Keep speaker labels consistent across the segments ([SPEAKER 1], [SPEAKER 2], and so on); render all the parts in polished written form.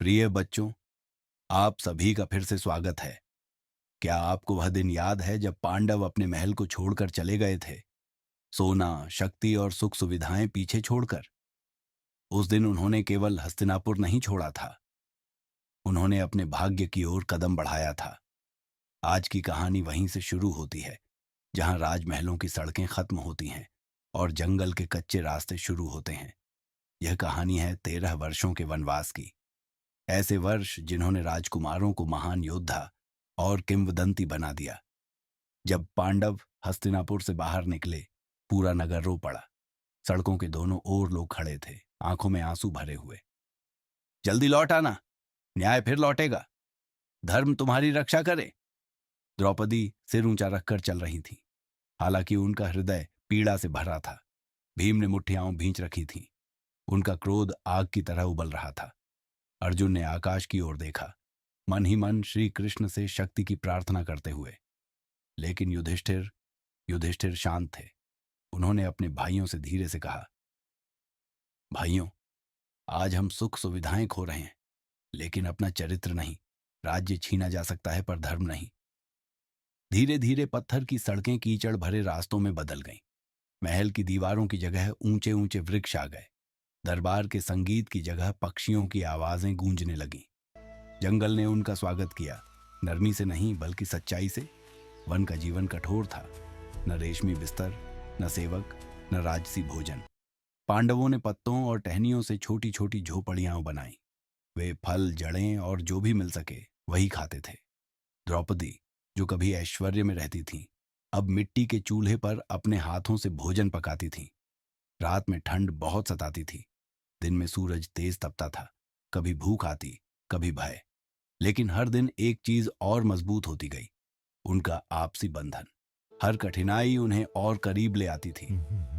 [SPEAKER 1] प्रिय बच्चों, आप सभी का फिर से स्वागत है। क्या आपको वह दिन याद है जब पांडव अपने महल को छोड़कर चले गए थे? सोना, शक्ति और सुख सुविधाएं पीछे छोड़कर। उस दिन उन्होंने केवल हस्तिनापुर नहीं छोड़ा था, उन्होंने अपने भाग्य की ओर कदम बढ़ाया था। आज की कहानी वहीं से शुरू होती है, जहां राजमहलों की सड़कें खत्म होती हैं और जंगल के कच्चे रास्ते शुरू होते हैं। यह कहानी है 13 वर्षों के वनवास की। ऐसे वर्ष जिन्होंने राजकुमारों को महान योद्धा और किंवदंती बना दिया। जब पांडव हस्तिनापुर से बाहर निकले, पूरा नगर रो पड़ा। सड़कों के दोनों ओर लोग खड़े थे, आंखों में आंसू भरे हुए। जल्दी लौट आना, न्याय फिर लौटेगा, धर्म तुम्हारी रक्षा करे। द्रौपदी सिर ऊंचा रखकर चल रही थी, हालांकि उनका हृदय पीड़ा से भरा था। भीम ने मुठ्ठियां भींच रखी थीं, उनका क्रोध आग की तरह उबल रहा था। अर्जुन ने आकाश की ओर देखा, मन ही मन श्री कृष्ण से शक्ति की प्रार्थना करते हुए। लेकिन युधिष्ठिर युधिष्ठिर शांत थे। उन्होंने अपने भाइयों से धीरे से कहा, भाइयों, आज हम सुख सुविधाएं खो रहे हैं, लेकिन अपना चरित्र नहीं। राज्य छीना जा सकता है पर धर्म नहीं। धीरे धीरे पत्थर की सड़कें कीचड़ भरे रास्तों में बदल गईं। महल की दीवारों की जगह ऊंचे ऊंचे वृक्ष आ गए। दरबार के संगीत की जगह पक्षियों की आवाजें गूंजने लगीं। जंगल ने उनका स्वागत किया, नरमी से नहीं बल्कि सच्चाई से। वन का जीवन कठोर था, न रेशमी बिस्तर, न सेवक, न राजसी भोजन। पांडवों ने पत्तों और टहनियों से छोटी छोटी झोपड़ियां बनाई। वे फल, जड़ें और जो भी मिल सके वही खाते थे। द्रौपदी, जो कभी ऐश्वर्य में रहती थी, अब मिट्टी के चूल्हे पर अपने हाथों से भोजन पकाती थी। रात में ठंड बहुत सताती थी, दिन में सूरज तेज तपता था। कभी भूख आती, कभी भय, लेकिन हर दिन एक चीज और मजबूत होती गई, उनका आपसी बंधन। हर कठिनाई उन्हें और करीब ले आती थी।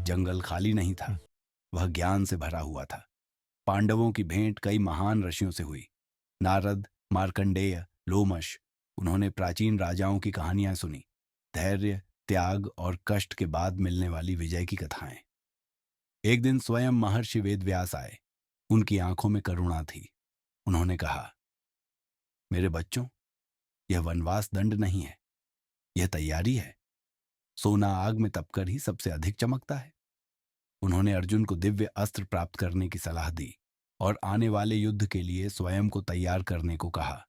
[SPEAKER 1] जंगल खाली नहीं था, वह ज्ञान से भरा हुआ था। पांडवों की भेंट कई महान ऋषियों से हुई, नारद, मार्कंडेय, लोमश। उन्होंने प्राचीन राजाओं की कहानियां सुनी, धैर्य, त्याग और कष्ट के बाद मिलने वाली विजय की कथाएं। एक दिन स्वयं महर्षि वेदव्यास आए। उनकी आंखों में करुणा थी। उन्होंने कहा, मेरे बच्चों, यह वनवास दंड नहीं है, यह तैयारी है। सोना आग में तपकर ही सबसे अधिक चमकता है। उन्होंने अर्जुन को दिव्य अस्त्र प्राप्त करने की सलाह दी और आने वाले युद्ध के लिए स्वयं को तैयार करने को कहा।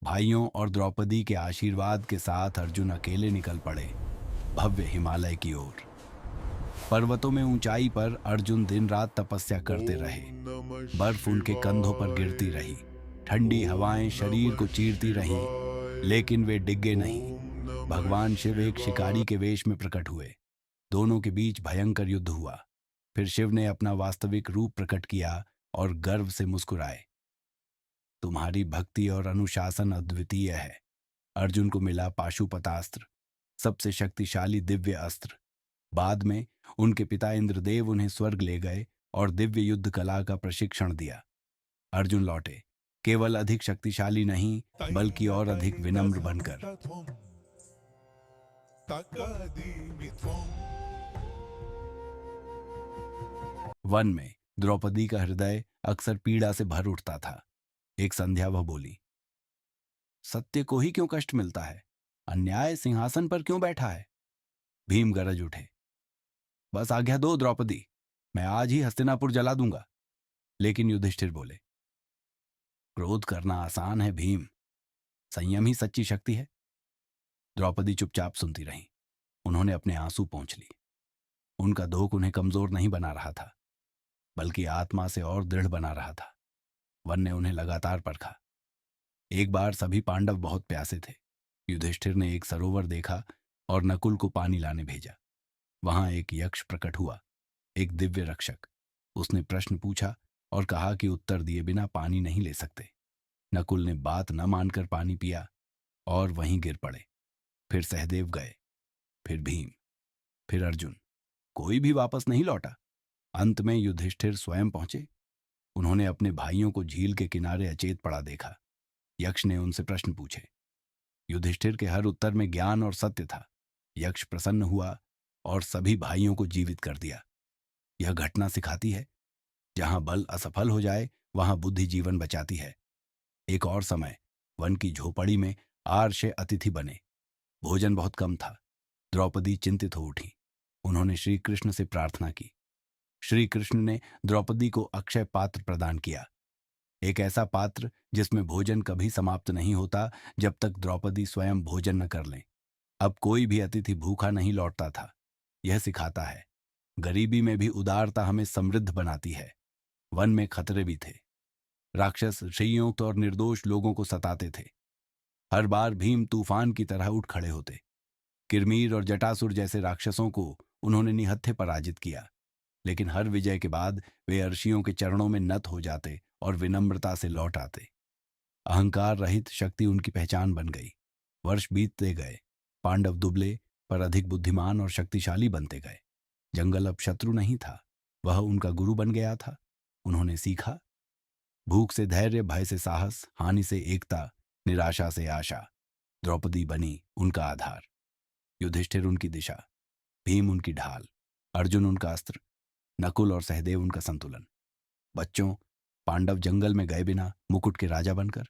[SPEAKER 1] भाइयों और द्रौपदी के आशीर्वाद के साथ अर्जुन अकेले निकल पड़े, भव्य हिमालय की ओर। पर्वतों में ऊंचाई पर अर्जुन दिन रात तपस्या करते रहे। बर्फ उनके कंधों पर गिरती रही, ठंडी हवाएं शरीर को चीरती रहीं, लेकिन वे डिगे नहीं। भगवान शिव एक शिकारी के वेश में प्रकट हुए। दोनों के बीच भयंकर युद्ध हुआ। फिर शिव ने अपना वास्तविक रूप प्रकट किया और गर्व से मुस्कुराए। तुम्हारी भक्ति और अनुशासन अद्वितीय है। अर्जुन को मिला पाशुपतास्त्र, सबसे शक्तिशाली दिव्य अस्त्र। बाद में उनके पिता इंद्रदेव उन्हें स्वर्ग ले गए और दिव्य युद्ध कला का प्रशिक्षण दिया। अर्जुन लौटे, केवल अधिक शक्तिशाली नहीं बल्कि और अधिक विनम्र बनकर। वन में द्रौपदी का हृदय अक्सर पीड़ा से भर उठता था। एक संध्या वह बोली, सत्य को ही क्यों कष्ट मिलता है? अन्याय सिंहासन पर क्यों बैठा है? भीम गरज उठे, बस आज्ञा दो द्रौपदी, मैं आज ही हस्तिनापुर जला दूंगा। लेकिन युधिष्ठिर बोले, क्रोध करना आसान है भीम, संयम ही सच्ची शक्ति है। द्रौपदी चुपचाप सुनती रही। उन्होंने अपने आंसू पोंछ लिए। उनका धोख उन्हें कमजोर नहीं बना रहा था, बल्कि आत्मा से और दृढ़ बना रहा था। वन ने उन्हें लगातार परखा। एक बार सभी पांडव बहुत प्यासे थे। युधिष्ठिर ने एक सरोवर देखा और नकुल को पानी लाने भेजा। वहां एक यक्ष प्रकट हुआ, एक दिव्य रक्षक। उसने प्रश्न पूछा और कहा कि उत्तर दिए बिना पानी नहीं ले सकते। नकुल ने बात न मानकर पानी पिया और वहीं गिर पड़े। फिर सहदेव गए, फिर भीम, फिर अर्जुन। कोई भी वापस नहीं लौटा। अंत में युधिष्ठिर स्वयं पहुंचे। उन्होंने अपने भाइयों को झील के किनारे अचेत पड़ा देखा। यक्ष ने उनसे प्रश्न पूछे। युधिष्ठिर के हर उत्तर में ज्ञान और सत्य था। यक्ष प्रसन्न हुआ और सभी भाइयों को जीवित कर दिया। यह घटना सिखाती है, जहां बल असफल हो जाए वहां बुद्धि जीवन बचाती है। एक और समय वन की झोपड़ी में आर्ष अतिथि बने। भोजन बहुत कम था। द्रौपदी चिंतित हो उठी। उन्होंने श्री कृष्ण से प्रार्थना की। श्री कृष्ण ने द्रौपदी को अक्षय पात्र प्रदान किया, एक ऐसा पात्र जिसमें भोजन कभी समाप्त नहीं होता जब तक द्रौपदी स्वयं भोजन न कर लें। अब कोई भी अतिथि भूखा नहीं लौटता था। यह सिखाता है, गरीबी में भी उदारता हमें समृद्ध बनाती है। वन में खतरे भी थे। राक्षस संयुक्त और निर्दोष लोगों को सताते थे। हर बार भीम तूफान की तरह उठ खड़े होते। किरमीर और जटासुर जैसे राक्षसों को उन्होंने निहत्थे पराजित किया। लेकिन हर विजय के बाद वे अर्षियों के चरणों में नत हो जाते और विनम्रता से लौट आते। अहंकार रहित शक्ति उनकी पहचान बन गई। वर्ष बीतते गए। पांडव दुबले पर अधिक बुद्धिमान और शक्तिशाली बनते गए। जंगल अब शत्रु नहीं था, वह उनका गुरु बन गया था। उन्होंने सीखा, भूख से धैर्य, भय से साहस, हानि से एकता, निराशा से आशा। द्रौपदी बनी उनका आधार, युधिष्ठिर उनकी दिशा, भीम उनकी ढाल, अर्जुन उनका अस्त्र, नकुल और सहदेव उनका संतुलन। बच्चों, पांडव जंगल में गए बिना मुकुट के राजा बनकर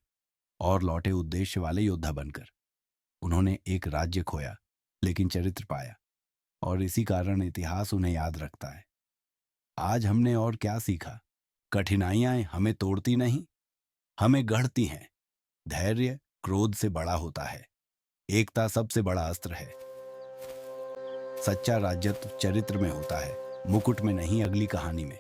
[SPEAKER 1] और लौटे उद्देश्य वाले योद्धा बनकर। उन्होंने एक राज्य खोया लेकिन चरित्र पाया, और इसी कारण इतिहास उन्हें याद रखता है। आज हमने और क्या सीखा? कठिनाइयां हमें तोड़ती नहीं, हमें गढ़ती हैं। धैर्य क्रोध से बड़ा होता है। एकता सबसे बड़ा अस्त्र है। सच्चा राज्यत्व चरित्र में होता है, मुकुट में नहीं, अगली कहानी में।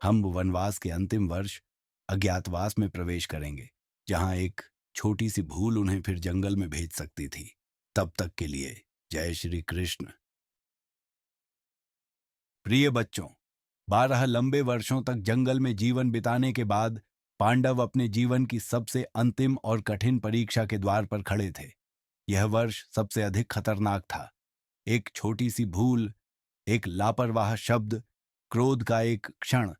[SPEAKER 1] हम वनवास के अंतिम वर्ष अज्ञातवास में प्रवेश करेंगे, जहां एक छोटी सी भूल उन्हें फिर जंगल में भेज सकती थी। तब तक के लिए जय श्री कृष्ण। प्रिय बच्चों, 12 लंबे वर्षों तक जंगल में जीवन बिताने के बाद पांडव अपने जीवन की सबसे अंतिम और कठिन परीक्षा के द्वार पर खड़े थे। यह वर्ष सबसे अधिक खतरनाक था। एक छोटी सी भूल, एक लापरवाह शब्द, क्रोध का एक क्षण,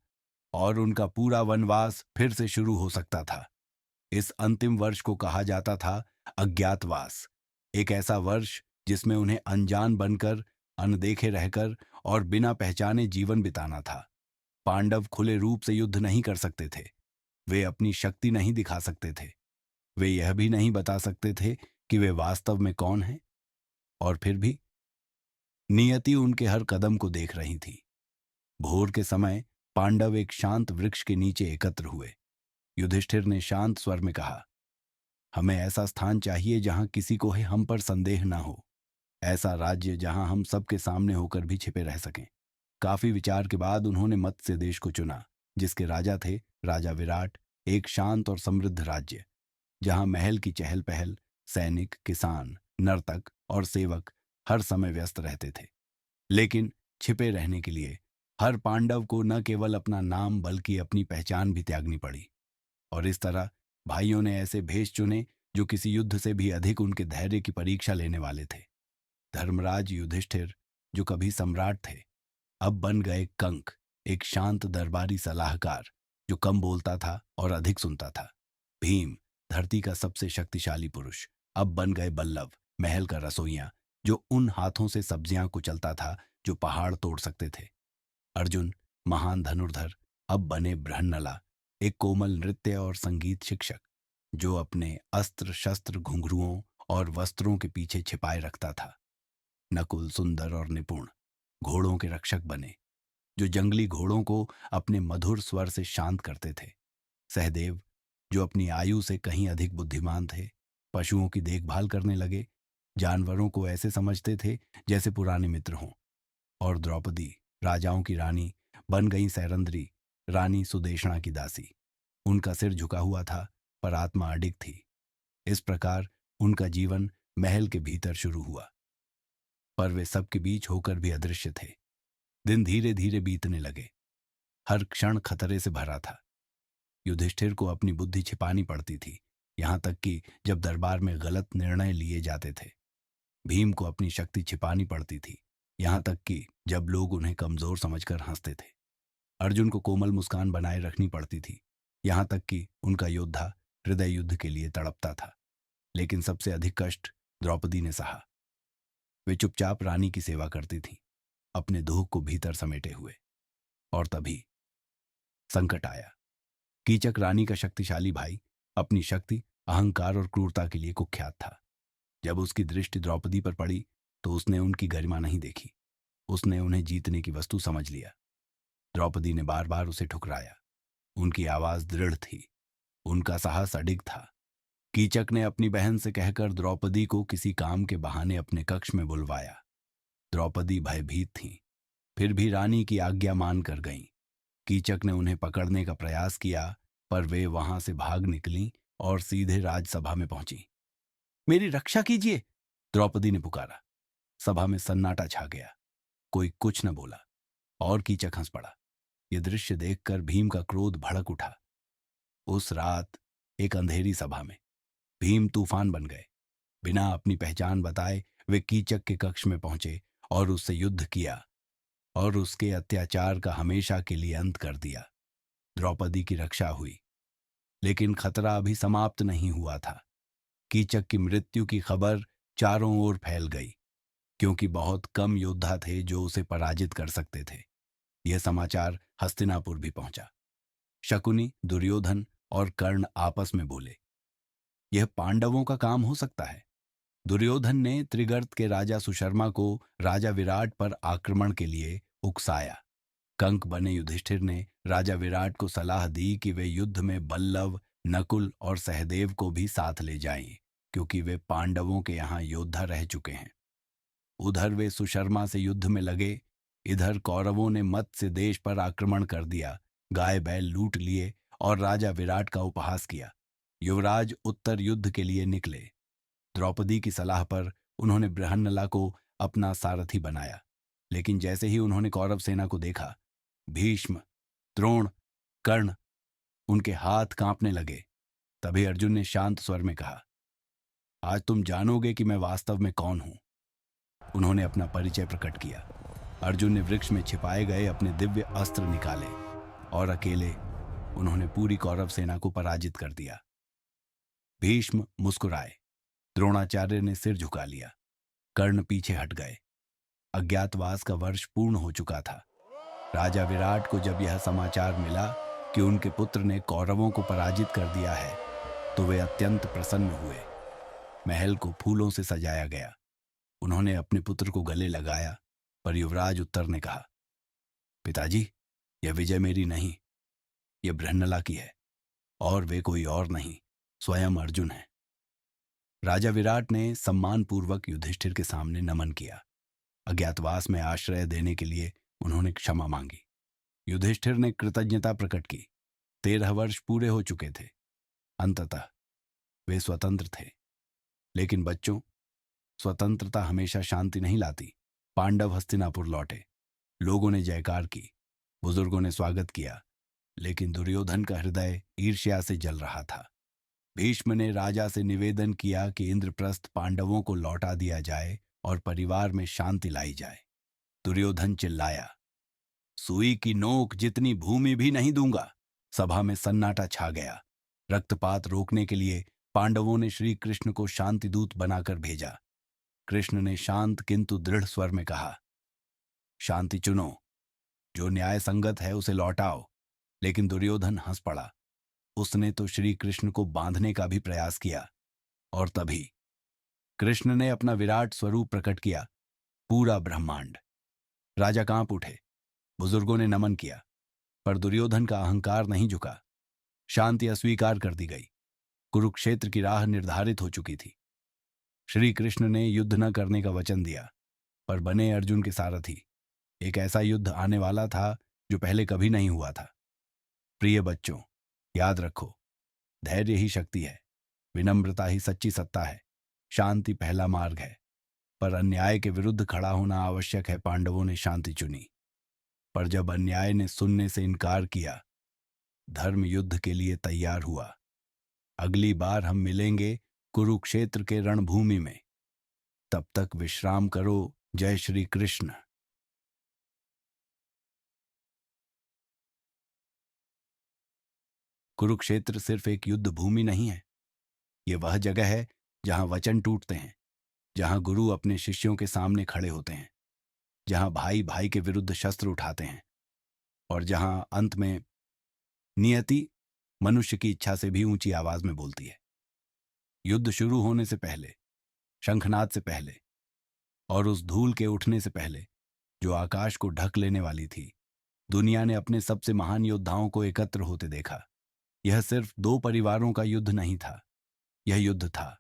[SPEAKER 1] और उनका पूरा वनवास फिर से शुरू हो सकता था। इस अंतिम वर्ष को कहा जाता था अज्ञातवास। एक ऐसा वर्ष जिसमें उन्हें अनजान बनकर, अनदेखे रहकर और बिना पहचाने जीवन बिताना था। पांडव खुले रूप से युद्ध नहीं कर सकते थे। वे अपनी शक्ति नहीं दिखा सकते थे। वे यह भी नहीं बता सकते थे कि वे वास्तव में कौन हैं। और फिर भी नियति उनके हर कदम को देख रही थी। भोर के समय पांडव एक शांत वृक्ष के नीचे एकत्र हुए। युधिष्ठिर ने शांत स्वर में कहा, हमें ऐसा स्थान चाहिए जहां किसी को हम पर संदेह ना हो। ऐसा राज्य जहां हम सबके सामने होकर भी छिपे रह सकें। काफी विचार के बाद उन्होंने मत्स्य देश को चुना, जिसके राजा थे राजा विराट। एक शांत और समृद्ध राज्य, जहां महल की चहल पहल, सैनिक, किसान, नर्तक और सेवक हर समय व्यस्त रहते थे। लेकिन छिपे रहने के लिए हर पांडव को न केवल अपना नाम बल्कि अपनी पहचान भी त्यागनी पड़ी। और इस तरह भाइयों ने ऐसे भेष चुने जो किसी युद्ध से भी अधिक उनके धैर्य की परीक्षा लेने वाले थे। धर्मराज युधिष्ठिर, जो कभी सम्राट थे, अब बन गए कंक, एक शांत दरबारी सलाहकार जो कम बोलता था और अधिक सुनता था। भीम, धरती का सबसे शक्तिशाली पुरुष, अब बन गए बल्लभ, महल का रसोइया जो उन हाथों से सब्जियां कुचलता था जो पहाड़ तोड़ सकते थे। अर्जुन, महान धनुर्धर, अब बने बृहन्नला, एक कोमल नृत्य और संगीत शिक्षक जो अपने अस्त्र शस्त्र, घुंघरुओं और वस्त्रों के पीछे छिपाए रखता था। नकुल, सुंदर और निपुण, घोड़ों के रक्षक बने जो जंगली घोड़ों को अपने मधुर स्वर से शांत करते थे। सहदेव, जो अपनी आयु से कहीं अधिक बुद्धिमान थे, पशुओं की देखभाल करने लगे, जानवरों को ऐसे समझते थे जैसे पुराने मित्र हों। और द्रौपदी, राजाओं की रानी, बन गई सैरंद्री, रानी सुदेशना की दासी। उनका सिर झुका हुआ था पर आत्मा अडिग थी। इस प्रकार उनका जीवन महल के भीतर शुरू हुआ, पर वे सबके बीच होकर भी अदृश्य थे। दिन धीरे धीरे बीतने लगे। हर क्षण खतरे से भरा था। युधिष्ठिर को अपनी बुद्धि छिपानी पड़ती थी, यहां तक कि जब दरबार में गलत निर्णय लिए जाते थे। भीम को अपनी शक्ति छिपानी पड़ती थी, यहां तक कि जब लोग उन्हें कमजोर समझकर हंसते थे। अर्जुन को कोमल मुस्कान बनाए रखनी पड़ती थी, यहां तक कि उनका योद्धा हृदय युद्ध के लिए तड़पता था। लेकिन सबसे अधिक कष्ट द्रौपदी ने सहा। वे चुपचाप रानी की सेवा करती थीं, अपने दुख को भीतर समेटे हुए। और तभी संकट आया। कीचक रानी का शक्तिशाली भाई अपनी शक्ति, अहंकार और क्रूरता के लिए कुख्यात था। जब उसकी दृष्टि द्रौपदी पर पड़ी तो उसने उनकी गरिमा नहीं देखी, उसने उन्हें जीतने की वस्तु समझ लिया। द्रौपदी ने बार बार उसे ठुकराया। उनकी आवाज दृढ़ थी, उनका साहस अडिग था। कीचक ने अपनी बहन से कहकर द्रौपदी को किसी काम के बहाने अपने कक्ष में बुलवाया। द्रौपदी भयभीत थीं, फिर भी रानी की आज्ञा मान कर गईं। कीचक ने उन्हें पकड़ने का प्रयास किया, पर वे वहां से भाग निकलीं और सीधे राजसभा में पहुंची। मेरी रक्षा कीजिए, द्रौपदी ने पुकारा। सभा में सन्नाटा छा गया, कोई कुछ न बोला और कीचक हंस पड़ा। यह दृश्य देखकर भीम का क्रोध भड़क उठा। उस रात एक अंधेरी सभा में भीम तूफान बन गए। बिना अपनी पहचान बताए वे कीचक के कक्ष में पहुंचे और उससे युद्ध किया और उसके अत्याचार का हमेशा के लिए अंत कर दिया। द्रौपदी की रक्षा हुई, लेकिन खतरा अभी समाप्त नहीं हुआ था। कीचक की मृत्यु की खबर चारों ओर फैल गई, क्योंकि बहुत कम योद्धा थे जो उसे पराजित कर सकते थे। यह समाचार हस्तिनापुर भी पहुंचा। शकुनी, दुर्योधन और कर्ण आपस में बोले, यह पांडवों का काम हो सकता है। दुर्योधन ने त्रिगर्त के राजा सुशर्मा को राजा विराट पर आक्रमण के लिए उकसाया। कंक बने युधिष्ठिर ने राजा विराट को सलाह दी कि वे युद्ध में बल्लव, नकुल और सहदेव को भी साथ ले जाएं, क्योंकि वे पांडवों के यहाँ योद्धा रह चुके हैं। उधर वे सुशर्मा से युद्ध में लगे, इधर कौरवों ने मत्स्य देश पर आक्रमण कर दिया, गाय बैल लूट लिए और राजा विराट का उपहास किया। युवराज उत्तर युद्ध के लिए निकले। द्रौपदी की सलाह पर उन्होंने बृहन्नला को अपना सारथी बनाया, लेकिन जैसे ही उन्होंने कौरव सेना को देखा, भीष्म, द्रोण, कर्ण, उनके हाथ कांपने लगे। तभी अर्जुन ने शांत स्वर में कहा, आज तुम जानोगे कि मैं वास्तव में कौन हूं। उन्होंने अपना परिचय प्रकट किया। अर्जुन ने वृक्ष में छिपाए गए अपने दिव्य अस्त्र निकाले और अकेले उन्होंने पूरी कौरव सेना को पराजित कर दिया। भीष्म मुस्कुराए, द्रोणाचार्य ने सिर झुका लिया, कर्ण पीछे हट गए। अज्ञातवास का वर्ष पूर्ण हो चुका था। राजा विराट को जब यह समाचार मिला कि उनके पुत्र ने कौरवों को पराजित कर दिया है, तो वे अत्यंत प्रसन्न हुए। महल को फूलों से सजाया गया। उन्होंने अपने पुत्र को गले लगाया, पर युवराज उत्तर ने कहा, पिताजी, यह विजय मेरी नहीं, यह बृहन्नला की है, और वे कोई और नहीं, स्वयं अर्जुन है। राजा विराट ने सम्मानपूर्वक युधिष्ठिर के सामने नमन किया। अज्ञातवास में आश्रय देने के लिए उन्होंने क्षमा मांगी। युधिष्ठिर ने कृतज्ञता प्रकट की। 13 वर्ष पूरे हो चुके थे। अंततः वे स्वतंत्र थे। लेकिन बच्चों, स्वतंत्रता हमेशा शांति नहीं लाती। पांडव हस्तिनापुर लौटे। लोगों ने जयकार की, बुजुर्गों ने स्वागत किया, लेकिन दुर्योधन का हृदय ईर्ष्या से जल रहा था। भीष्म ने राजा से निवेदन किया कि इंद्रप्रस्थ पांडवों को लौटा दिया जाए और परिवार में शांति लाई जाए। दुर्योधन चिल्लाया, सुई की नोक जितनी भूमि भी नहीं दूंगा। सभा में सन्नाटा छा गया। रक्तपात रोकने के लिए पांडवों ने श्री कृष्ण को शांतिदूत बनाकर भेजा। कृष्ण ने शांत किंतु दृढ़ स्वर में कहा, शांति चुनो, जो न्याय संगत है उसे लौटाओ। लेकिन दुर्योधन हंस पड़ा। उसने तो श्री कृष्ण को बांधने का भी प्रयास किया, और तभी कृष्ण ने अपना विराट स्वरूप प्रकट किया। पूरा ब्रह्मांड। राजा कांप उठे। बुजुर्गों ने नमन किया, पर दुर्योधन का अहंकार नहीं झुका। शांति अस्वीकार कर दी गई। कुरुक्षेत्र की राह निर्धारित हो चुकी थी। श्री कृष्ण ने युद्ध न करने का वचन दिया, पर बने अर्जुन के सारथी। एक ऐसा युद्ध आने वाला था जो पहले कभी नहीं हुआ था। प्रिय बच्चों, याद रखो, धैर्य ही शक्ति है, विनम्रता ही सच्ची सत्ता है, शांति पहला मार्ग है। पर अन्याय के विरुद्ध खड़ा होना आवश्यक है। पांडवों ने शांति चुनी, पर जब अन्याय ने सुनने से इनकार किया, धर्म युद्ध के लिए तैयार हुआ। अगली बार हम मिलेंगे कुरुक्षेत्र के रणभूमि में। तब तक विश्राम करो। जय श्री कृष्ण। कुरुक्षेत्र सिर्फ एक युद्ध भूमि नहीं है, यह वह जगह है जहां वचन टूटते हैं, जहां गुरु अपने शिष्यों के सामने खड़े होते हैं, जहां भाई भाई के विरुद्ध शस्त्र उठाते हैं, और जहां अंत में नियति मनुष्य की इच्छा से भी ऊंची आवाज में बोलती है। युद्ध शुरू होने से पहले, शंखनाद से पहले और उस धूल के उठने से पहले जो आकाश को ढक लेने वाली थी, दुनिया ने अपने सबसे महान योद्धाओं को एकत्र होते देखा। यह सिर्फ दो परिवारों का युद्ध नहीं था, यह युद्ध था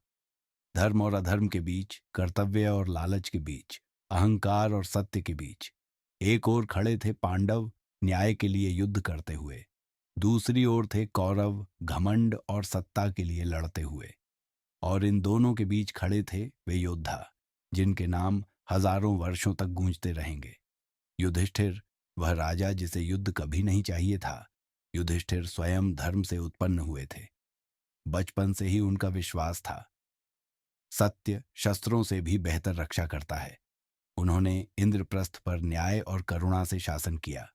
[SPEAKER 1] धर्म और अधर्म के बीच, कर्तव्य और लालच के बीच, अहंकार और सत्य के बीच। एक ओर खड़े थे पांडव न्याय के लिए युद्ध करते हुए, दूसरी ओर थे कौरव घमंड और सत्ता के लिए लड़ते हुए। और इन दोनों के बीच खड़े थे वे योद्धा जिनके नाम हजारों वर्षों तक गूंजते रहेंगे। युधिष्ठिर, वह राजा जिसे युद्ध कभी नहीं चाहिए था। युधिष्ठिर स्वयं धर्म से उत्पन्न हुए थे। बचपन से ही उनका विश्वास था सत्य शस्त्रों से भी बेहतर रक्षा करता है। उन्होंने इंद्रप्रस्थ पर न्याय और करुणा से शासन किया।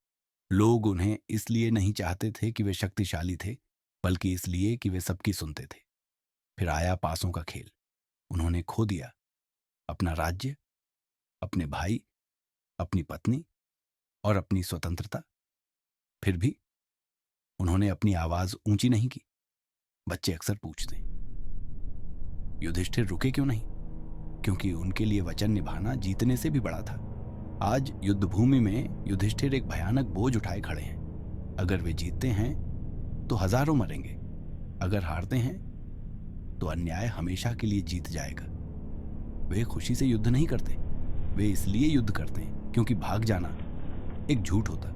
[SPEAKER 1] लोग उन्हें इसलिए नहीं चाहते थे कि वे शक्तिशाली थे, बल्कि इसलिए कि वे सबकी सुनते थे। फिर आया पासों का खेल। उन्होंने खो दिया अपना राज्य, अपने भाई, अपनी पत्नी और अपनी स्वतंत्रता। फिर भी उन्होंने अपनी आवाज ऊंची नहीं की। बच्चे अक्सर पूछते हैं, युधिष्ठिर रुके क्यों नहीं? क्योंकि उनके लिए वचन निभाना जीतने से भी बड़ा था। आज युद्ध भूमि में युधिष्ठिर एक भयानक बोझ उठाए खड़े हैं। अगर वे जीतते हैं तो हजारों मरेंगे, अगर हारते हैं तो अन्याय हमेशा के लिए जीत जाएगा। वे खुशी से युद्ध नहीं करते, वे इसलिए युद्ध करते हैं क्योंकि भाग जाना एक झूठ होता।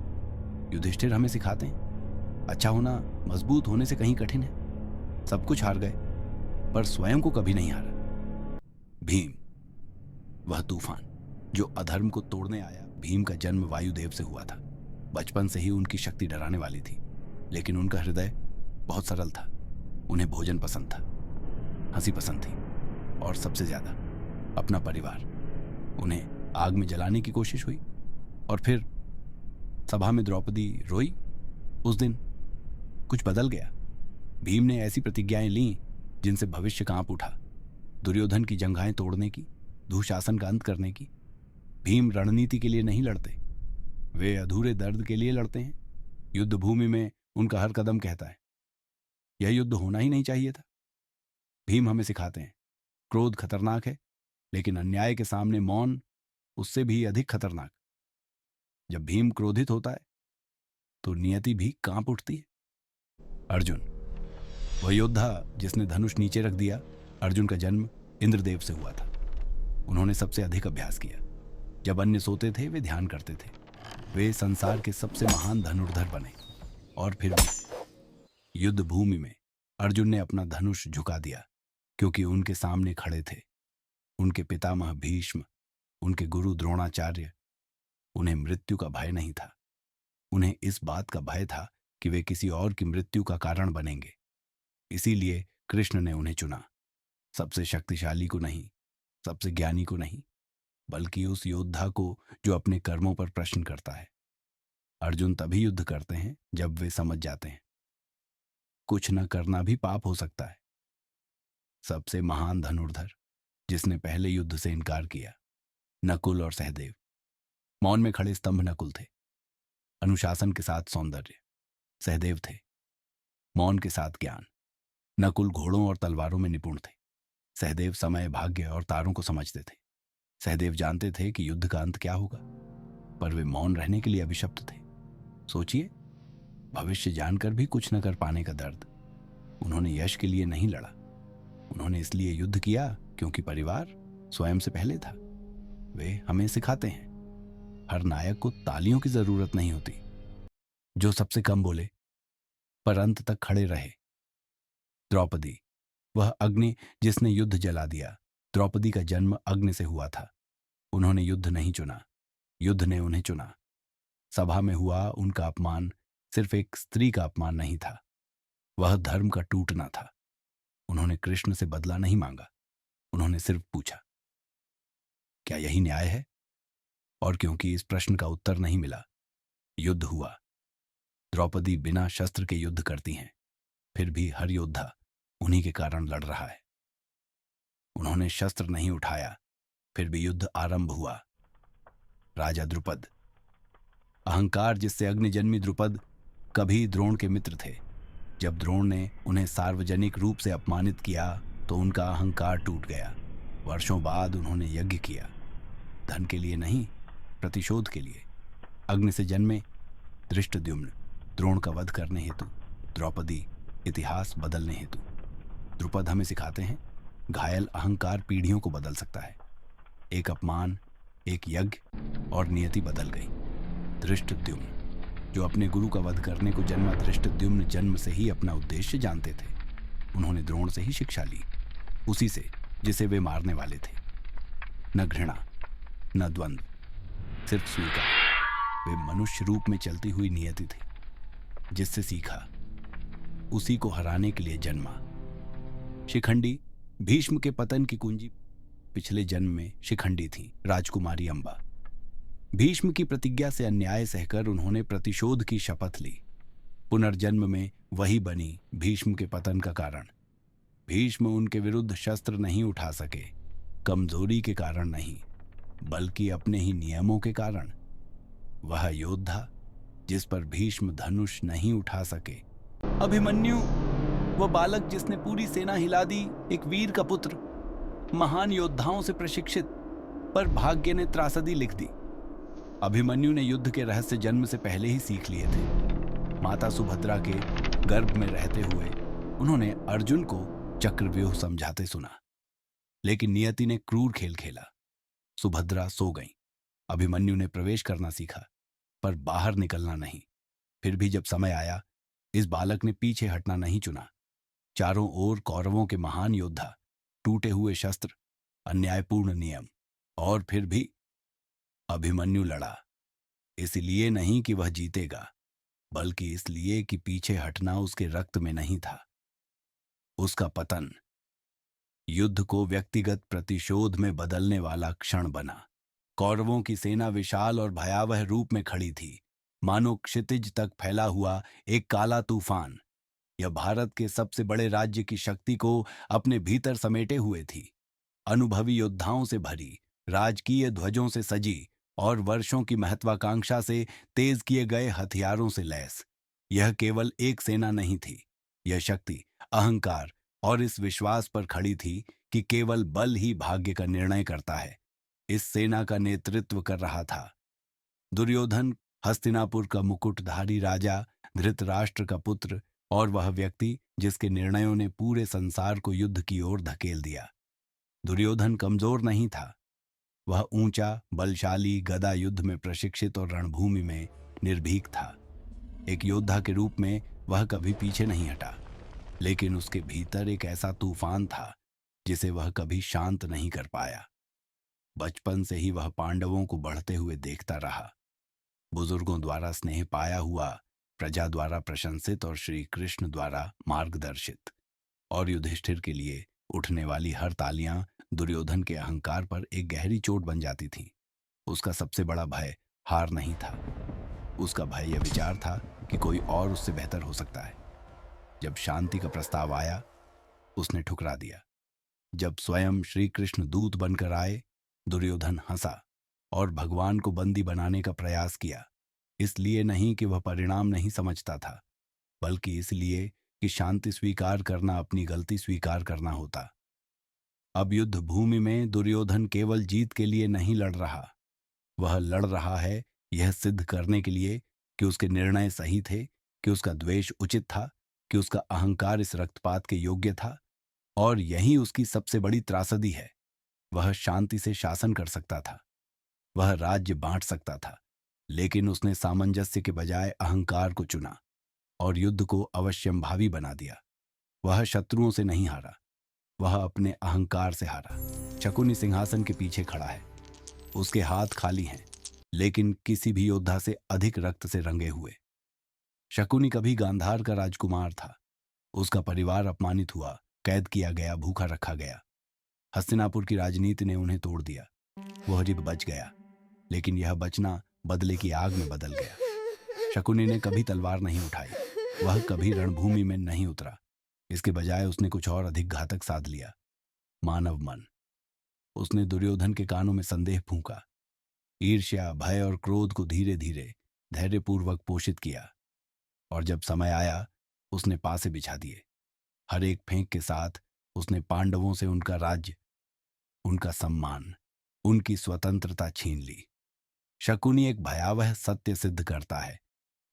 [SPEAKER 1] युधिष्ठिर हमें सिखाते हैं अच्छा होना मजबूत होने से कहीं कठिन है। सब कुछ हार गए पर स्वयं को कभी नहीं हारा। भीम, वह तूफान जो अधर्म को तोड़ने आया। भीम का जन्म वायुदेव से हुआ था। बचपन से ही उनकी शक्ति डराने वाली थी, लेकिन उनका हृदय बहुत सरल था। उन्हें भोजन पसंद था, हंसी पसंद थी और सबसे ज्यादा अपना परिवार। उन्हें आग में जलाने की कोशिश हुई और फिर सभा में द्रौपदी रोई। उस दिन कुछ बदल गया। भीम ने ऐसी प्रतिज्ञाएं लीं जिनसे भविष्य कांप उठा। दुर्योधन की जंघाएं तोड़ने की, दुशासन का अंत करने की। भीम रणनीति के लिए नहीं लड़ते, वे अधूरे दर्द के लिए लड़ते हैं। युद्ध भूमि में उनका हर कदम कहता है यह युद्ध होना ही नहीं चाहिए था। भीम हमें सिखाते हैं क्रोध खतरनाक है, लेकिन अन्याय के सामने मौन उससे भी अधिक खतरनाक। जब भीम क्रोधित होता है तो नियति भी कांप उठती है। अर्जुन, वह योद्धा जिसने धनुष नीचे रख दिया। अर्जुन का जन्म इंद्रदेव से हुआ था। उन्होंने सबसे अधिक अभ्यास किया। जब अन्य सोते थे वे ध्यान करते थे। वे संसार के सबसे महान धनुर्धर बने। और फिर भी युद्ध भूमि में अर्जुन ने अपना धनुष झुका दिया क्योंकि उनके सामने खड़े थे उनके पितामह भीष्म, उनके गुरु द्रोणाचार्य। उन्हें मृत्यु का भय नहीं था, उन्हें इस बात का भय था कि वे किसी और की मृत्यु का कारण बनेंगे। इसीलिए कृष्ण ने उन्हें चुना, सबसे शक्तिशाली को नहीं, सबसे ज्ञानी को नहीं, बल्कि उस योद्धा को जो अपने कर्मों पर प्रश्न करता है। अर्जुन तभी युद्ध करते हैं जब वे समझ जाते हैं कुछ न करना भी पाप हो सकता है। सबसे महान धनुर्धर जिसने पहले युद्ध से इनकार किया, नकुल और सहदेव। मौन में खड़े स्तंभ नकुल थे, अनुशासन के साथ सौंदर्य सहदेव थे, मौन के साथ ज्ञान। नकुल घोड़ों और तलवारों में निपुण थे, सहदेव समय, भाग्य और तारों को समझते थे। सहदेव जानते थे कि युद्ध का अंत क्या होगा, पर वे मौन रहने के लिए अभिशप्त थे। सोचिए, भविष्य जानकर भी कुछ न कर पाने का दर्द। उन्होंने यश के लिए नहीं लड़ा, उन्होंने इसलिए युद्ध किया क्योंकि परिवार स्वयं से पहले था। वे हमें सिखाते हैं हर नायक को तालियों की जरूरत नहीं होती, जो सबसे कम बोले पर अंत तक खड़े रहे। द्रौपदी, वह अग्नि जिसने युद्ध जला दिया। द्रौपदी का जन्म अग्नि से हुआ था। उन्होंने युद्ध नहीं चुना, युद्ध ने उन्हें चुना। सभा में हुआ उनका अपमान सिर्फ एक स्त्री का अपमान नहीं था, वह धर्म का टूटना था। उन्होंने कृष्ण से बदला नहीं मांगा, उन्होंने सिर्फ पूछा क्या यही न्याय है? और क्योंकि इस प्रश्न का उत्तर नहीं मिला, युद्ध हुआ। द्रौपदी बिना शस्त्र के युद्ध करती हैं, फिर भी हर योद्धा उन्हीं के कारण लड़ रहा है। उन्होंने शस्त्र नहीं उठाया, फिर भी युद्ध आरंभ हुआ। राजा द्रुपद, अहंकार जिससे अग्निजन्मी द्रुपद कभी द्रोण के मित्र थे। जब द्रोण ने उन्हें सार्वजनिक रूप से अपमानित किया तो उनका अहंकार टूट गया। वर्षों बाद उन्होंने यज्ञ किया, धन के लिए नहीं, प्रतिशोध के लिए। अग्नि से जन्मे धृष्टद्युम्न द्रोण का वध करने हेतु, द्रौपदी इतिहास बदलने हेतु। द्रुपद हमें सिखाते हैं, घायल अहंकार पीढ़ियों को बदल सकता है। एक अपमान, एक यज्ञ और नियति बदल गई। धृष्टद्युम्न जो अपने गुरु का वध करने को जन्मा, धृष्टद्युम्न जन्म से ही अपना उद्देश्य जानते थे। उन्होंने द्रोण से ही शिक्षा ली, उसी से जिसे वे मारने वाले थे। न घृणा, न द्वंद्व, सिर्फ स्वीकार। वे मनुष्य रूप में चलती हुई नियति थी, जिससे सीखा, उसी को हराने के लिए जन्मा। शिखंडी भीष्म के पतन की कुंजी पिछले जन्म में शिखंडी थी, राजकुमारी अंबा। भीष्म की प्रतिज्ञा से अन्याय सहकर उन्होंने प्रतिशोध की शपथ ली। पुनर्जन्म में वही बनी भीष्म के पतन का कारण। भीष्म उनके विरुद्ध शस्त्र नहीं उठा सके, कमजोरी के कारण नहीं, बल्कि अपने ही नियमों के कारण। वह योद्धा जिस पर भीष्म धनुष नहीं उठा सके, अभिमन्यु, वह बालक जिसने पूरी सेना हिला दी, एक वीर का पुत्र, महान योद्धाओं से प्रशिक्षित, पर भाग्य ने त्रासदी लिख दी। अभिमन्यु ने युद्ध के रहस्य जन्म से पहले ही सीख लिए थे। माता सुभद्रा के गर्भ में रहते हुए उन्होंने अर्जुन को चक्रव्यूह समझाते सुना, लेकिन नियति ने क्रूर खेल खेला। सुभद्रा सो गई। अभिमन्यु ने प्रवेश करना सीखा, पर बाहर निकलना नहीं। फिर भी जब समय आया, इस बालक ने पीछे हटना नहीं चुना। चारों ओर कौरवों के महान योद्धा, टूटे हुए शस्त्र, अन्यायपूर्ण नियम, और फिर भी अभिमन्यु लड़ा। इसलिए नहीं कि वह जीतेगा, बल्कि इसलिए कि पीछे हटना उसके रक्त में नहीं था। उसका पतन युद्ध को व्यक्तिगत प्रतिशोध में बदलने वाला क्षण बना। कौरवों की सेना विशाल और भयावह रूप में खड़ी थी, मानो क्षितिज तक फैला हुआ एक काला तूफान। यह भारत के सबसे बड़े राज्य की शक्ति को अपने भीतर समेटे हुए थी। अनुभवी योद्धाओं से भरी, राजकीय ध्वजों से सजी और वर्षों की महत्वाकांक्षा से तेज किए गए हथियारों से लैस। यह केवल एक सेना नहीं थी, यह शक्ति, अहंकार और इस विश्वास पर खड़ी थी कि केवल बल ही भाग्य का निर्णय करता है। इस सेना का नेतृत्व कर रहा था दुर्योधन, हस्तिनापुर का मुकुटधारी राजा, धृतराष्ट्र का पुत्र, और वह व्यक्ति जिसके निर्णयों ने पूरे संसार को युद्ध की ओर धकेल दिया। दुर्योधन कमजोर नहीं था, वह ऊंचा, बलशाली, गदा युद्ध में प्रशिक्षित और रणभूमि में निर्भीक था। एक योद्धा के रूप में वह कभी पीछे नहीं हटा, लेकिन उसके भीतर एक ऐसा तूफान था जिसे वह कभी शांत नहीं कर पाया। बचपन से ही वह पांडवों को बढ़ते हुए देखता रहा, बुजुर्गों द्वारा स्नेह पाया हुआ, प्रजा द्वारा प्रशंसित और श्री कृष्ण द्वारा मार्गदर्शित। और युधिष्ठिर के लिए उठने वाली हर तालियां दुर्योधन के अहंकार पर एक गहरी चोट बन जाती थी। उसका सबसे बड़ा भय हार नहीं था, उसका भय यह विचार था कि कोई और उससे बेहतर हो सकता है। जब शांति का प्रस्ताव आया, उसने ठुकरा दिया। जब स्वयं श्री कृष्ण दूत बनकर आए, दुर्योधन हंसा और भगवान को बंदी बनाने का प्रयास किया। इसलिए नहीं कि वह परिणाम नहीं समझता था, बल्कि इसलिए कि शांति स्वीकार करना अपनी गलती स्वीकार करना होता। अब युद्ध भूमि में दुर्योधन केवल जीत के लिए नहीं लड़ रहा, वह लड़ रहा है यह सिद्ध करने के लिए कि उसके निर्णय सही थे, कि उसका द्वेष उचित था, कि उसका अहंकार इस रक्तपात के योग्य था। और यही उसकी सबसे बड़ी त्रासदी है। वह शांति से शासन कर सकता था, वह राज्य बांट सकता था, लेकिन उसने सामंजस्य के बजाय अहंकार को चुना और युद्ध को अवश्यंभावी बना दिया। वह शत्रुओं से नहीं हारा, वह अपने अहंकार से हारा। शकुनी सिंहासन के पीछे खड़ा है, उसके हाथ खाली हैं, लेकिन किसी भी योद्धा से अधिक रक्त से रंगे हुए। शकुनी कभी गांधार का राजकुमार था, उसका परिवार अपमानित हुआ, कैद किया गया, भूखा रखा गया। हस्तिनापुर की राजनीति ने उन्हें तोड़ दिया। वह रिब बच गया, लेकिन यह बचना बदले की आग में बदल गया। शकुनी ने कभी तलवार नहीं उठाई, वह कभी रणभूमि में नहीं उतरा। इसके बजाय उसने कुछ और अधिक घातक साध लिया, मानव मन। उसने दुर्योधन के कानों में संदेह फूंका, ईर्ष्या, भय और क्रोध को धीरे धीरे धैर्यपूर्वक पोषित किया। और जब समय आया, उसने पासे बिछा दिए। हर एक फेंक के साथ उसने पांडवों से उनका राज्य, उनका सम्मान, उनकी स्वतंत्रता छीन ली। शकुनी एक भयावह सत्य सिद्ध करता है।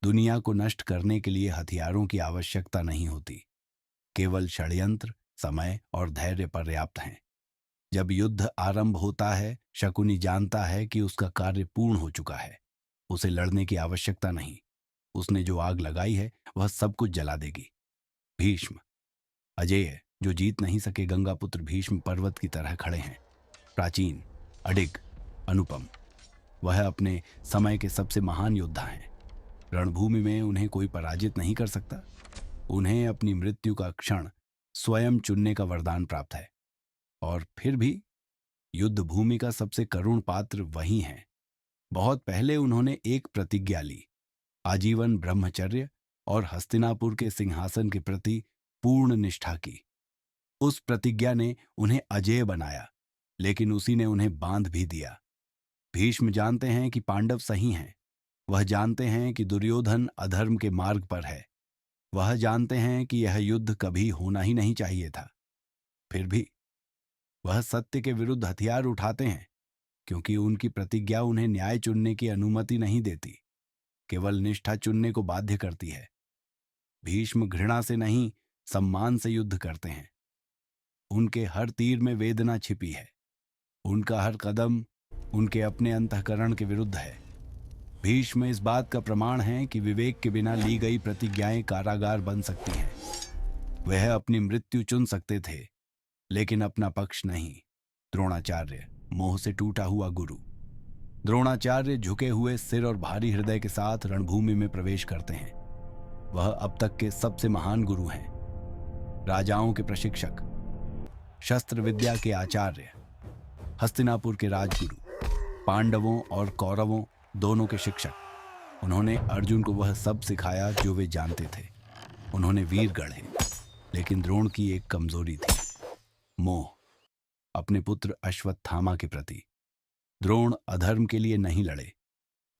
[SPEAKER 1] दुनिया को नष्ट करने के लिए हथियारों की आवश्यकता नहीं होती, केवल षड्यंत्र, समय और धैर्य पर्याप्त हैं। जब युद्ध आरंभ होता है, शकुनी जानता है कि उसका कार्य पूर्ण हो चुका है। उसे लड़ने की आवश्यकता नहीं। उसने जो आग लगाई है वह सब कुछ जला देगी। भीष्म, अजेय, जो जीत नहीं सके गंगापुत्र भीष्म पर्वत की तरह खड़े हैं। प्राचीन, अडिग, अनुपम। वह अपने समय के सबसे महान योद्धा हैं। रणभूमि में उन्हें कोई पराजित नहीं कर सकता। उन्हें अपनी मृत्यु का क्षण स्वयं चुनने का वरदान प्राप्त है। और फिर भी युद्ध भूमि का सबसे करुण पात्र वही हैं। बहुत पहले उन्होंने एक प्रतिज्ञा ली, आजीवन ब्रह्मचर्य और हस्तिनापुर के सिंहासन के प्रति पूर्ण निष्ठा की। उस प्रतिज्ञा ने उन्हें अजेय बनाया, लेकिन उसी ने उन्हें बांध भी दिया। भीष्म जानते हैं कि पांडव सही हैं। वह जानते हैं कि दुर्योधन अधर्म के मार्ग पर है। वह जानते हैं कि यह युद्ध कभी होना ही नहीं चाहिए था। फिर भी वह सत्य के विरुद्ध हथियार उठाते हैं, क्योंकि उनकी प्रतिज्ञा उन्हें न्याय चुनने की अनुमति नहीं देती, केवल निष्ठा चुनने को बाध्य करती है। भीष्म घृणा से नहीं, सम्मान से युद्ध करते हैं। उनके हर तीर में वेदना छिपी है। उनका हर कदम उनके अपने अंतःकरण के विरुद्ध है। भीष्म इस बात का प्रमाण है कि विवेक के बिना ली गई प्रतिज्ञाएं कारागार बन सकती हैं। वह अपनी मृत्यु चुन सकते थे, लेकिन अपना पक्ष नहीं। द्रोणाचार्य, मोह से टूटा हुआ गुरु। द्रोणाचार्य झुके हुए सिर और भारी हृदय के साथ रणभूमि में प्रवेश करते हैं। वह अब तक के सबसे महान गुरु हैं, राजाओं के प्रशिक्षक, शस्त्र विद्या के आचार्य, हस्तिनापुर के राजगुरु, पांडवों और कौरवों दोनों के शिक्षक। उन्होंने अर्जुन को वह सब सिखाया जो वे जानते थे। उन्होंने वीर गढ़े, लेकिन द्रोण की एक कमजोरी थी, मोह, अपने पुत्र अश्वत्थामा के प्रति। द्रोण अधर्म के लिए नहीं लड़े।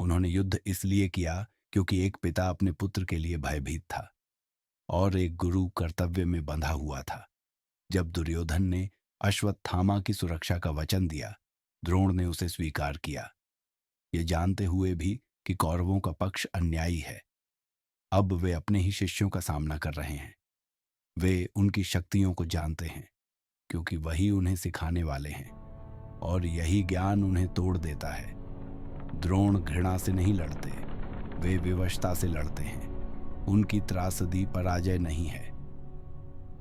[SPEAKER 1] उन्होंने युद्ध इसलिए किया क्योंकि एक पिता अपने पुत्र के लिए भयभीत था और एक गुरु कर्तव्य में बंधा हुआ था। जब दुर्योधन ने अश्वत्थामा की सुरक्षा का वचन दिया, द्रोण ने उसे स्वीकार किया, ये जानते हुए भी कि कौरवों का पक्ष अन्यायी है। अब वे अपने ही शिष्यों का सामना कर रहे हैं। वे उनकी शक्तियों को जानते हैं, क्योंकि वही उन्हें सिखाने वाले हैं, और यही ज्ञान उन्हें तोड़ देता है। द्रोण घृणा से नहीं लड़ते, वे विवशता से लड़ते हैं। उनकी त्रासदी पराजय नहीं है।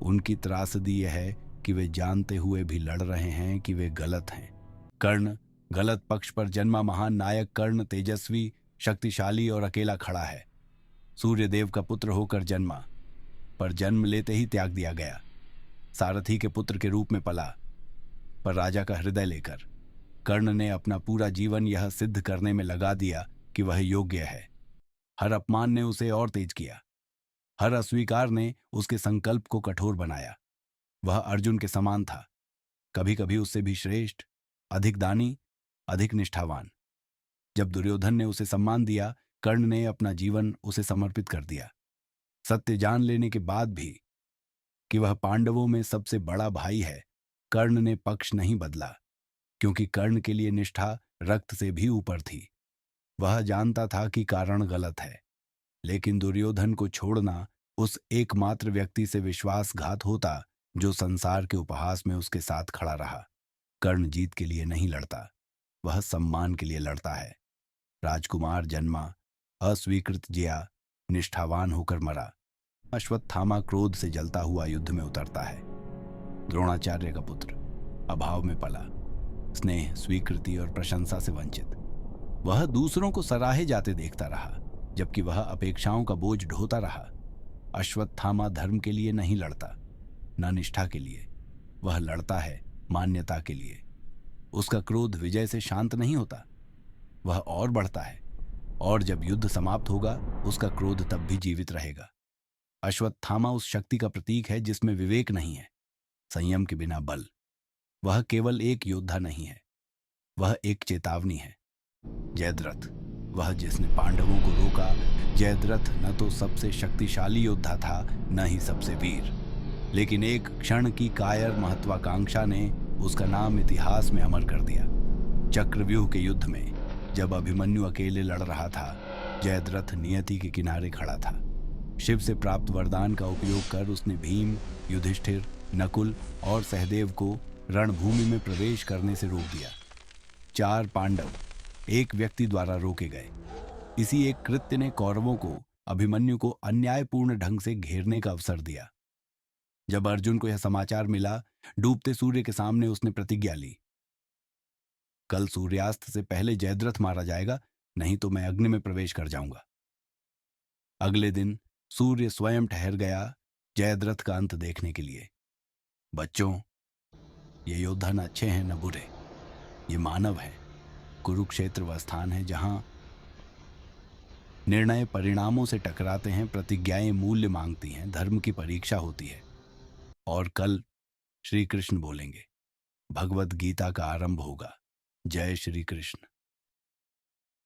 [SPEAKER 1] उनकी त्रासदी यह है कि वे जानते हुए भी लड़ रहे हैं कि वे गलत हैं। कर्ण, गलत पक्ष पर जन्मा महान नायक कर्ण तेजस्वी, शक्तिशाली और अकेला खड़ा है। सूर्यदेव का पुत्र होकर जन्मा, पर जन्म लेते ही त्याग दिया गया। सारथी के पुत्र के रूप में पला, पर राजा का हृदय लेकर। कर्ण ने अपना पूरा जीवन यह सिद्ध करने में लगा दिया कि वह योग्य है। हर अपमान ने उसे और तेज किया। हर अस्वीकार ने उसके संकल्प को कठोर बनाया। वह अर्जुन के समान था, कभी कभी उससे भी श्रेष्ठ, अधिक दानी, अधिक निष्ठावान। जब दुर्योधन ने उसे सम्मान दिया, कर्ण ने अपना जीवन उसे समर्पित कर दिया। सत्य जान लेने के बाद भी कि वह पांडवों में सबसे बड़ा भाई है, कर्ण ने पक्ष नहीं बदला, क्योंकि कर्ण के लिए निष्ठा रक्त से भी ऊपर थी। वह जानता था कि कारण गलत है, लेकिन दुर्योधन को छोड़ना उस एकमात्र व्यक्ति से विश्वासघात होता जो संसार के उपहास में उसके साथ खड़ा रहा। कर्ण जीत के लिए नहीं लड़ता, वह सम्मान के लिए लड़ता है। राजकुमार जन्मा, अस्वीकृत जिया, निष्ठावान होकर मरा। अश्वत्थामा क्रोध से जलता हुआ युद्ध में उतरता है। द्रोणाचार्य का पुत्र, अभाव में पला, स्नेह, स्वीकृति और प्रशंसा से वंचित। वह दूसरों को सराहे जाते देखता रहा, जबकि वह अपेक्षाओं का बोझ ढोता रहा। अश्वत्थामा धर्म के लिए नहीं लड़ता, न निष्ठा के लिए। वह लड़ता है मान्यता के लिए। उसका क्रोध विजय से शांत नहीं होता, वह और बढ़ता है, और जब युद्ध समाप्त होगा उसका क्रोध तब भी जीवित रहेगा। अश्वत्थामा उस शक्ति का प्रतीक है जिसमें विवेक नहीं है, संयम के बिना बल। वह केवल एक योद्धा नहीं है, वह एक चेतावनी है। जयद्रथ, वह जिसने पांडवों को रोका, जयद्रथ न तो सबसे शक्तिशाली योद्धा था, न ही सबसे वीर, लेकिन एक क्षण की कायर महत्वाकांक्षा ने उसका नाम इतिहास में अमर कर दिया। चक्रव्यूह के युद्ध में जब अभिमन्यु अकेले लड़ रहा था, जयद्रथ नियति के किनारे खड़ा था। शिव से प्राप्त वरदान का उपयोग कर उसने भीम, युधिष्ठिर, नकुल और सहदेव को रणभूमि में प्रवेश करने से रोक दिया। 4 पांडव एक व्यक्ति द्वारा रोके गए। इसी एक कृत्य ने कौरवों को अभिमन्यु को अन्यायपूर्ण ढंग से घेरने का अवसर दिया। जब अर्जुन को यह समाचार मिला, डूबते सूर्य के सामने उसने प्रतिज्ञा ली, कल सूर्यास्त से पहले जयद्रथ मारा जाएगा, नहीं तो मैं अग्नि में प्रवेश कर जाऊंगा। अगले दिन सूर्य स्वयं ठहर गया जयद्रथ का अंत देखने के लिए। बच्चों, ये योद्धा न अच्छे हैं न बुरे, ये मानव है। कुरुक्षेत्र वह स्थान है जहां निर्णय परिणामों से टकराते हैं, प्रतिज्ञाएं मूल्य मांगती हैं, धर्म की परीक्षा होती है। और कल श्री कृष्ण बोलेंगे, भगवत गीता का आरंभ होगा। जय श्री कृष्ण।